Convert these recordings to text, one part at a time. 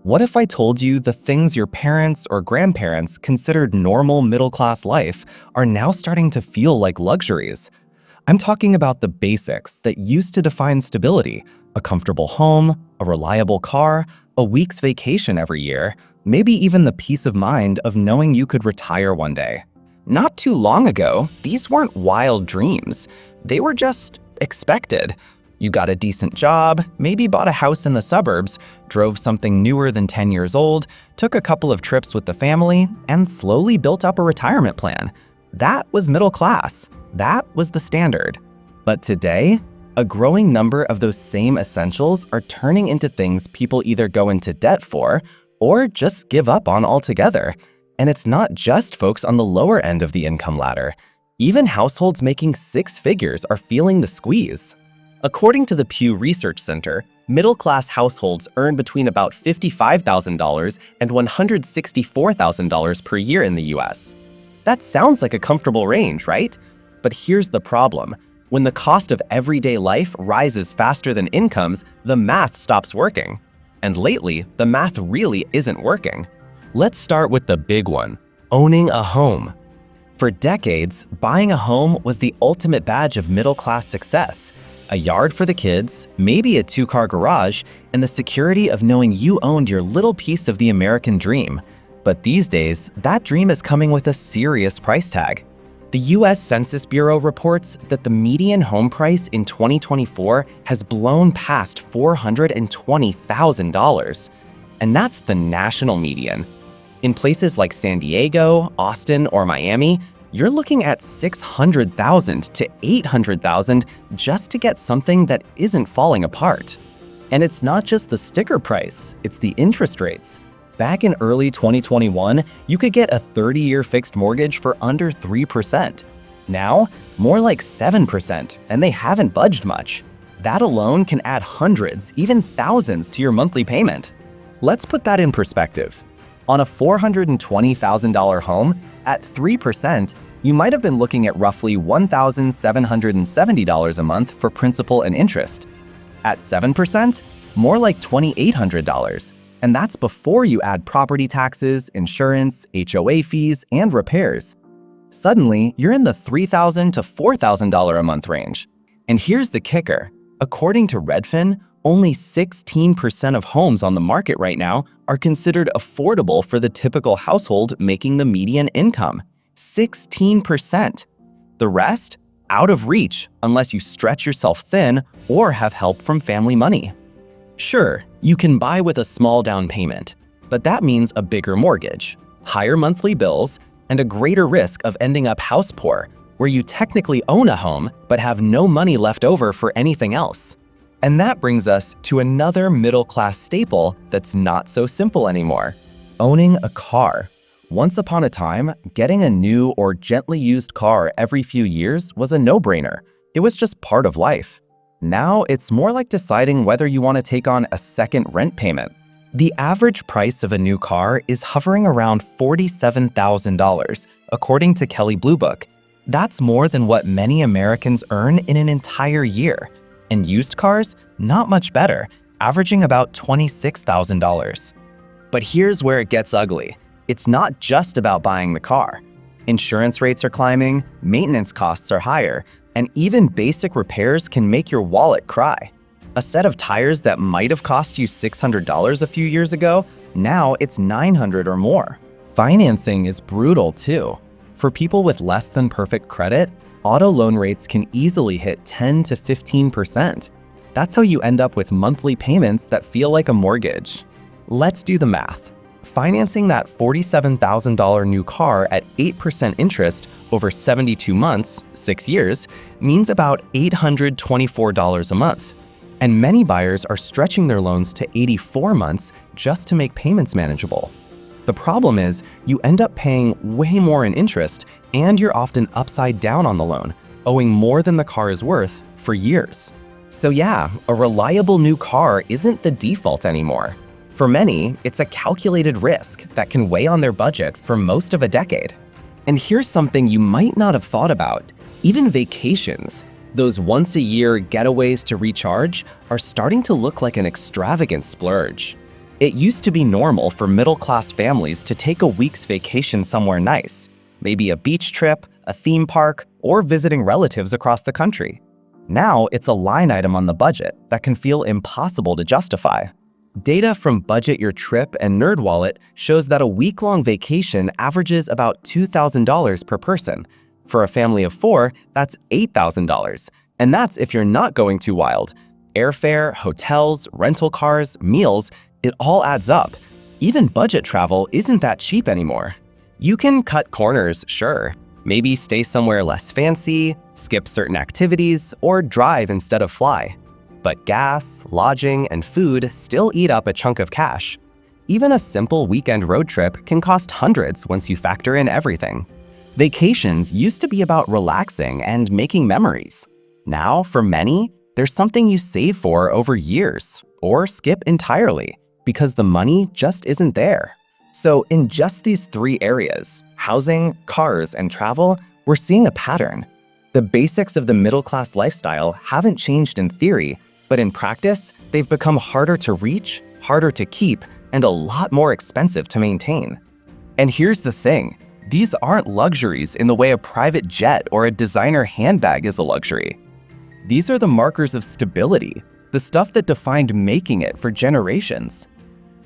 What if I told you the things your parents or grandparents considered normal middle-class life are now starting to feel like luxuries? I'm talking about the basics that used to define stability: a comfortable home, a reliable car, a week's vacation every year, maybe even the peace of mind of knowing you could retire one day. Not too long ago, these weren't wild dreams. They were just expected. You got a decent job, maybe bought a house in the suburbs, drove something newer than 10 years old, took a couple of trips with the family, and slowly built up a retirement plan. That was middle class. That was the standard. But today, a growing number of those same essentials are turning into things people either go into debt for or just give up on altogether. And it's not just folks on the lower end of the income ladder. Even households making six figures are feeling the squeeze. According to the Pew Research Center, middle-class households earn between about $55,000 and $164,000 per year in the US. That sounds like a comfortable range, right? But here's the problem. When the cost of everyday life rises faster than incomes, the math stops working. And lately, the math really isn't working. Let's start with the big one: owning a home. For decades, buying a home was the ultimate badge of middle-class success. A yard for the kids, maybe a two-car garage, and the security of knowing you owned your little piece of the American dream. But these days, that dream is coming with a serious price tag. The US Census Bureau reports that the median home price in 2024 has blown past $420,000. And that's the national median. In places like San Diego, Austin, or Miami, you're looking at $600,000 to $800,000 just to get something that isn't falling apart. And it's not just the sticker price, it's the interest rates. Back in early 2021, you could get a 30-year fixed mortgage for under 3%. Now, more like 7%, and they haven't budged much. That alone can add hundreds, even thousands to your monthly payment. Let's put that in perspective. On a $420,000 home, at 3%, you might have been looking at roughly $1,770 a month for principal and interest. At 7%, more like $2,800. And that's before you add property taxes, insurance, HOA fees, and repairs. Suddenly, you're in the $3,000 to $4,000 a month range. And here's the kicker. According to Redfin, only 16% of homes on the market right now are considered affordable for the typical household making the median income. 16%. The rest, out of reach unless you stretch yourself thin or have help from family money. Sure, you can buy with a small down payment, but that means a bigger mortgage, higher monthly bills, and a greater risk of ending up house poor, where you technically own a home but have no money left over for anything else. And that brings us to another middle-class staple that's not so simple anymore: owning a car. Once upon a time, getting a new or gently used car every few years was a no-brainer. It was just part of life. Now, it's more like deciding whether you want to take on a second rent payment. The average price of a new car is hovering around $47,000, according to Kelley Blue Book. That's more than what many Americans earn in an entire year. And used cars, not much better, averaging about $26,000. But here's where it gets ugly. It's not just about buying the car. Insurance rates are climbing, maintenance costs are higher, and even basic repairs can make your wallet cry. A set of tires that might have cost you $600 a few years ago, now it's $900 or more. Financing is brutal too. For people with less than perfect credit, auto loan rates can easily hit 10 to 15%. That's how you end up with monthly payments that feel like a mortgage. Let's do the math. Financing that $47,000 new car at 8% interest over 72 months, 6 years, means about $824 a month. And many buyers are stretching their loans to 84 months just to make payments manageable. The problem is, you end up paying way more in interest, and you're often upside down on the loan, owing more than the car is worth for years. So yeah, a reliable new car isn't the default anymore. For many, it's a calculated risk that can weigh on their budget for most of a decade. And here's something you might not have thought about. Even vacations, those once-a-year getaways to recharge, are starting to look like an extravagant splurge. It used to be normal for middle-class families to take a week's vacation somewhere nice, maybe a beach trip, a theme park, or visiting relatives across the country. Now it's a line item on the budget that can feel impossible to justify. Data from Budget Your Trip and NerdWallet shows that a week-long vacation averages about $2,000 per person. For a family of 4, that's $8,000. And that's if you're not going too wild. Airfare, hotels, rental cars, meals, it all adds up. Even budget travel isn't that cheap anymore. You can cut corners, sure. Maybe stay somewhere less fancy, skip certain activities, or drive instead of fly. But gas, lodging, and food still eat up a chunk of cash. Even a simple weekend road trip can cost hundreds once you factor in everything. Vacations used to be about relaxing and making memories. Now, for many, there's something you save for over years, or skip entirely, because the money just isn't there. So in just these 3 areas, housing, cars, and travel, we're seeing a pattern. The basics of the middle-class lifestyle haven't changed in theory, but in practice, they've become harder to reach, harder to keep, and a lot more expensive to maintain. And here's the thing, these aren't luxuries in the way a private jet or a designer handbag is a luxury. These are the markers of stability, the stuff that defined making it for generations.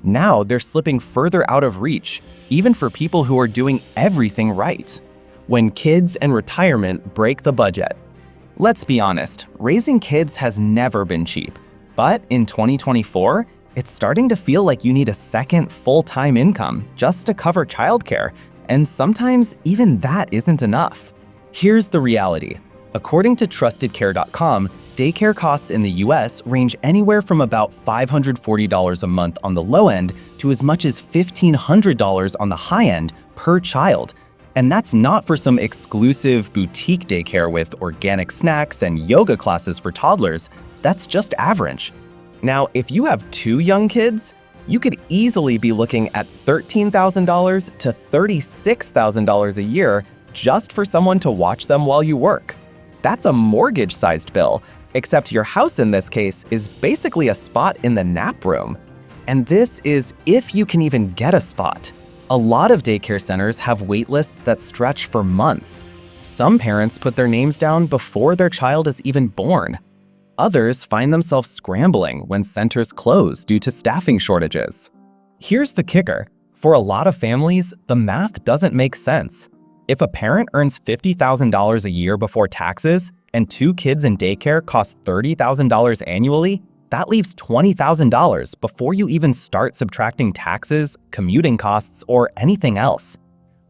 Now they're slipping further out of reach, even for people who are doing everything right. When kids and retirement break the budget. Let's be honest, raising kids has never been cheap. But in 2024, it's starting to feel like you need a second full-time income just to cover childcare, and sometimes even that isn't enough. Here's the reality. According to TrustedCare.com, daycare costs in the US range anywhere from about $540 a month on the low end to as much as $1,500 on the high end per child. And that's not for some exclusive boutique daycare with organic snacks and yoga classes for toddlers. That's just average. Now, if you have 2 young kids, you could easily be looking at $13,000 to $36,000 a year just for someone to watch them while you work. That's a mortgage-sized bill, except your house in this case is basically a spot in the nap room. And this is if you can even get a spot. A lot of daycare centers have wait lists that stretch for months. Some parents put their names down before their child is even born. Others find themselves scrambling when centers close due to staffing shortages. Here's the kicker. For a lot of families, the math doesn't make sense. If a parent earns $50,000 a year before taxes and 2 kids in daycare cost $30,000 annually, that leaves $20,000 before you even start subtracting taxes, commuting costs, or anything else.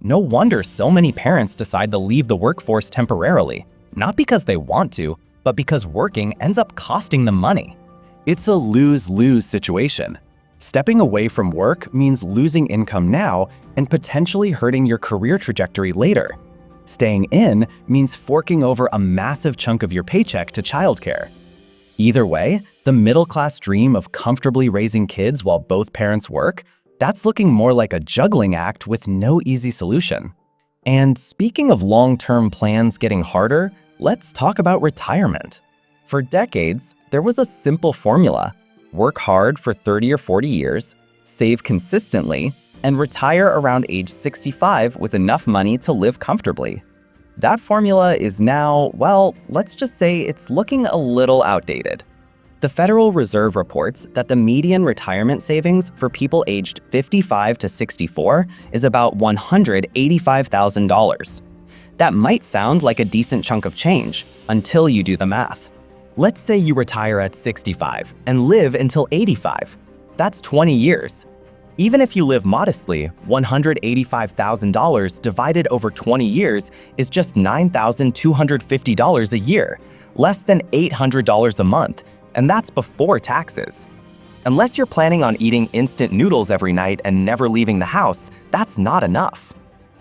No wonder so many parents decide to leave the workforce temporarily, not because they want to, but because working ends up costing them money. It's a lose-lose situation. Stepping away from work means losing income now and potentially hurting your career trajectory later. Staying in means forking over a massive chunk of your paycheck to childcare. Either way, the middle-class dream of comfortably raising kids while both parents work, that's looking more like a juggling act with no easy solution. And speaking of long-term plans getting harder, let's talk about retirement. For decades, there was a simple formula. Work hard for 30 or 40 years, save consistently, and retire around age 65 with enough money to live comfortably. That formula is now, well, let's just say it's looking a little outdated. The Federal Reserve reports that the median retirement savings for people aged 55 to 64 is about $185,000. That might sound like a decent chunk of change until you do the math. Let's say you retire at 65 and live until 85. That's 20 years. Even if you live modestly, $185,000 divided over 20 years is just $9,250 a year, less than $800 a month, and that's before taxes. Unless you're planning on eating instant noodles every night and never leaving the house, that's not enough.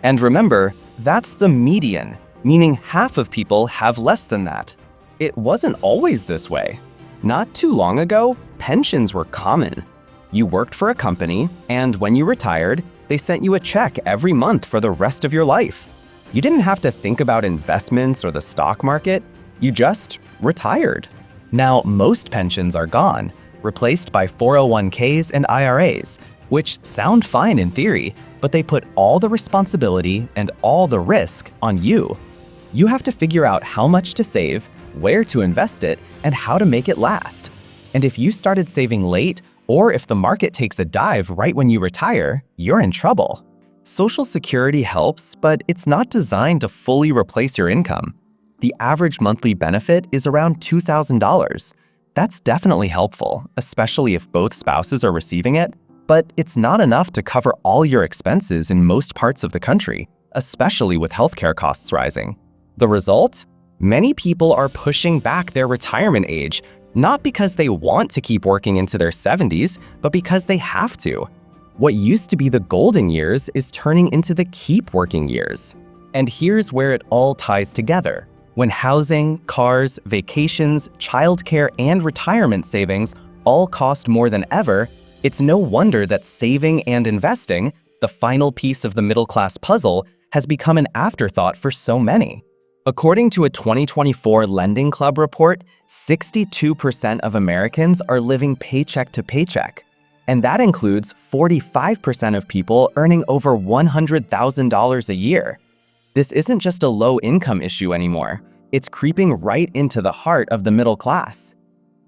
And remember, that's the median, meaning half of people have less than that. It wasn't always this way. Not too long ago, pensions were common. You worked for a company, and when you retired, they sent you a check every month for the rest of your life. You didn't have to think about investments or the stock market, you just retired. Now, most pensions are gone, replaced by 401ks and IRAs, which sound fine in theory, but they put all the responsibility and all the risk on you. You have to figure out how much to save, where to invest it, and how to make it last. And if you started saving late, or if the market takes a dive right when you retire, you're in trouble. Social Security helps, but it's not designed to fully replace your income. The average monthly benefit is around $2,000. That's definitely helpful, especially if both spouses are receiving it, but it's not enough to cover all your expenses in most parts of the country, especially with healthcare costs rising. The result? Many people are pushing back their retirement age, not because they want to keep working into their 70s, but because they have to. What used to be the golden years is turning into the keep working years. And here's where it all ties together. When housing, cars, vacations, childcare, and retirement savings all cost more than ever, it's no wonder that saving and investing, the final piece of the middle-class puzzle, has become an afterthought for so many. According to a 2024 Lending Club report, 62% of Americans are living paycheck to paycheck. And that includes 45% of people earning over $100,000 a year. This isn't just a low-income issue anymore. It's creeping right into the heart of the middle class.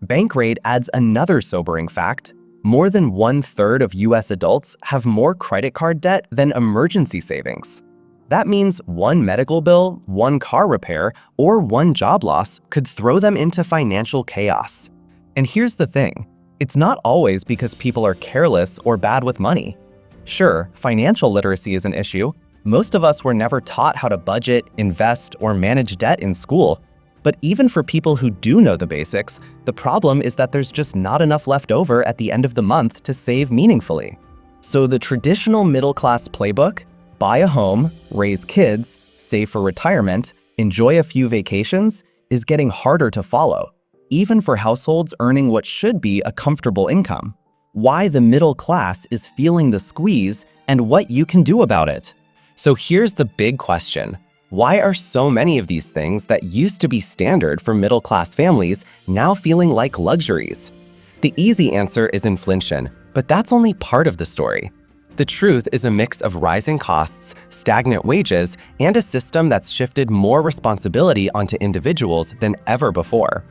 Bankrate adds another sobering fact. More than 1/3 of US adults have more credit card debt than emergency savings. That means one medical bill, one car repair, or one job loss could throw them into financial chaos. And here's the thing. It's not always because people are careless or bad with money. Sure, financial literacy is an issue. Most of us were never taught how to budget, invest, or manage debt in school. But even for people who do know the basics, the problem is that there's just not enough left over at the end of the month to save meaningfully. So the traditional middle-class playbook, buy a home, raise kids, save for retirement, enjoy a few vacations, is getting harder to follow, even for households earning what should be a comfortable income. Why the middle class is feeling the squeeze and what you can do about it. So here's the big question. Why are so many of these things that used to be standard for middle-class families now feeling like luxuries? The easy answer is inflation, but that's only part of the story. The truth is a mix of rising costs, stagnant wages, and a system that's shifted more responsibility onto individuals than ever before.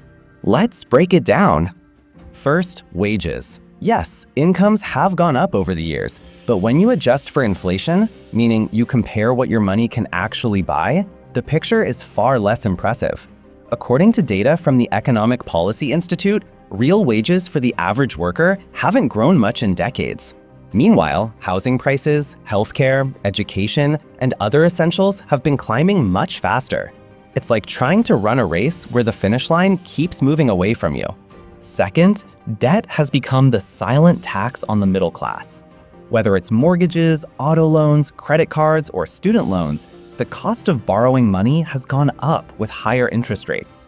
Let's break it down. First, wages. Yes, incomes have gone up over the years, but when you adjust for inflation, meaning you compare what your money can actually buy, the picture is far less impressive. According to data from the Economic Policy Institute, real wages for the average worker haven't grown much in decades. Meanwhile, housing prices, healthcare, education, and other essentials have been climbing much faster. It's like trying to run a race where the finish line keeps moving away from you. Second, debt has become the silent tax on the middle class. Whether it's mortgages, auto loans, credit cards, or student loans, the cost of borrowing money has gone up with higher interest rates.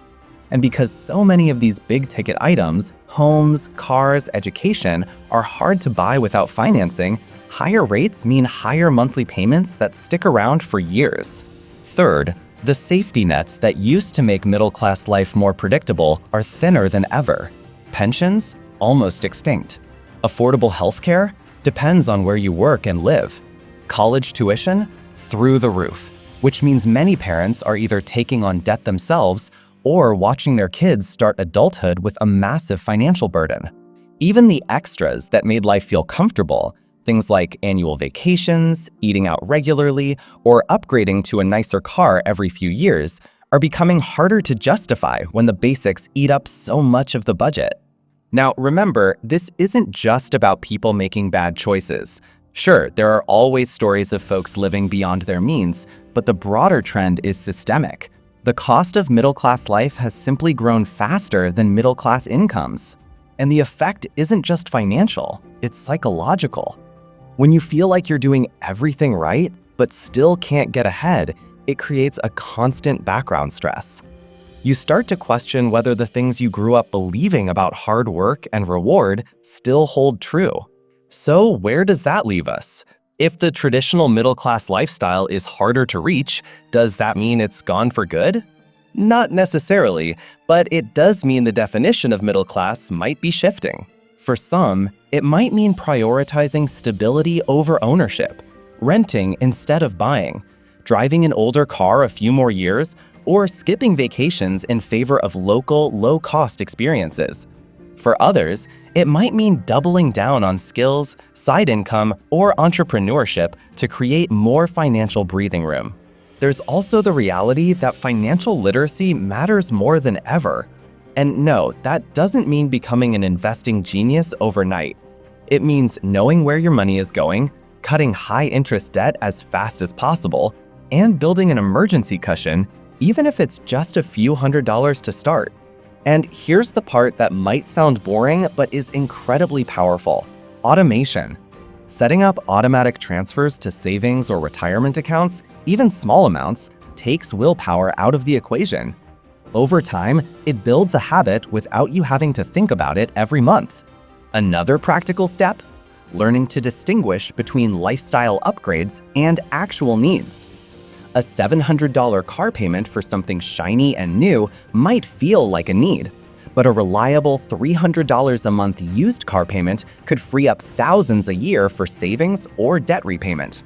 And because so many of these big-ticket items, homes, cars, education, are hard to buy without financing, higher rates mean higher monthly payments that stick around for years. Third, the safety nets that used to make middle-class life more predictable are thinner than ever. Pensions? Almost extinct. Affordable healthcare? Depends on where you work and live. College tuition? Through the roof, which means many parents are either taking on debt themselves or watching their kids start adulthood with a massive financial burden. Even the extras that made life feel comfortable, things like annual vacations, eating out regularly, or upgrading to a nicer car every few years, are becoming harder to justify when the basics eat up so much of the budget. Now, remember, this isn't just about people making bad choices. Sure, there are always stories of folks living beyond their means, but the broader trend is systemic. The cost of middle-class life has simply grown faster than middle-class incomes. And the effect isn't just financial, it's psychological. When you feel like you're doing everything right, but still can't get ahead, it creates a constant background stress. You start to question whether the things you grew up believing about hard work and reward still hold true. So where does that leave us? If the traditional middle-class lifestyle is harder to reach, does that mean it's gone for good? Not necessarily, but it does mean the definition of middle class might be shifting. For some, it might mean prioritizing stability over ownership, renting instead of buying, driving an older car a few more years, or skipping vacations in favor of local, low-cost experiences. For others, it might mean doubling down on skills, side income, or entrepreneurship to create more financial breathing room. There's also the reality that financial literacy matters more than ever. And no, that doesn't mean becoming an investing genius overnight. It means knowing where your money is going, cutting high-interest debt as fast as possible, and building an emergency cushion, even if it's just a few $100s to start. And here's the part that might sound boring but is incredibly powerful: automation. Setting up automatic transfers to savings or retirement accounts, even small amounts, takes willpower out of the equation. Over time, it builds a habit without you having to think about it every month. Another practical step: learning to distinguish between lifestyle upgrades and actual needs. A $700 car payment for something shiny and new might feel like a need, but a reliable $300 a month used car payment could free up thousands a year for savings or debt repayment.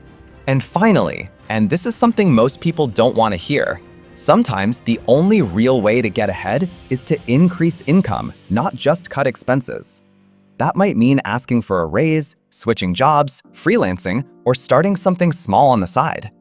And finally, and this is something most people don't want to hear, sometimes the only real way to get ahead is to increase income, not just cut expenses. That might mean asking for a raise, switching jobs, freelancing, or starting something small on the side.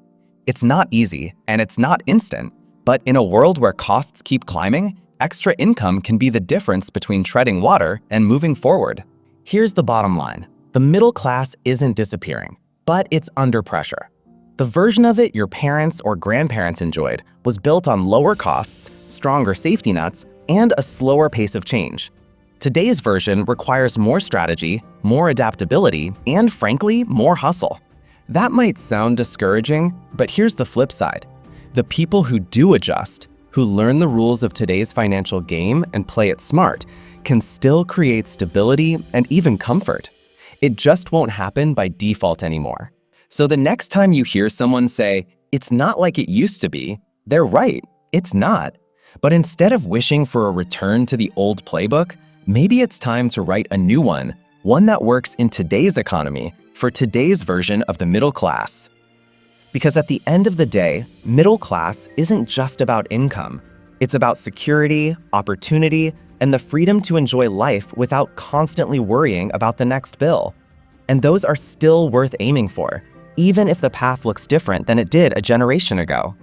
It's not easy, and it's not instant, but in a world where costs keep climbing, extra income can be the difference between treading water and moving forward. Here's the bottom line: the middle class isn't disappearing, but it's under pressure. The version of it your parents or grandparents enjoyed was built on lower costs, stronger safety nets, and a slower pace of change. Today's version requires more strategy, more adaptability, and frankly, more hustle. That might sound discouraging, but here's the flip side. The people who do adjust, who learn the rules of today's financial game and play it smart, can still create stability and even comfort. It just won't happen by default anymore. So the next time you hear someone say, "It's not like it used to be," they're right, it's not. But instead of wishing for a return to the old playbook, maybe it's time to write a new one that works in today's economy, for today's version of the middle class. Because at the end of the day, middle class isn't just about income. It's about security, opportunity, and the freedom to enjoy life without constantly worrying about the next bill. And those are still worth aiming for, even if the path looks different than it did a generation ago.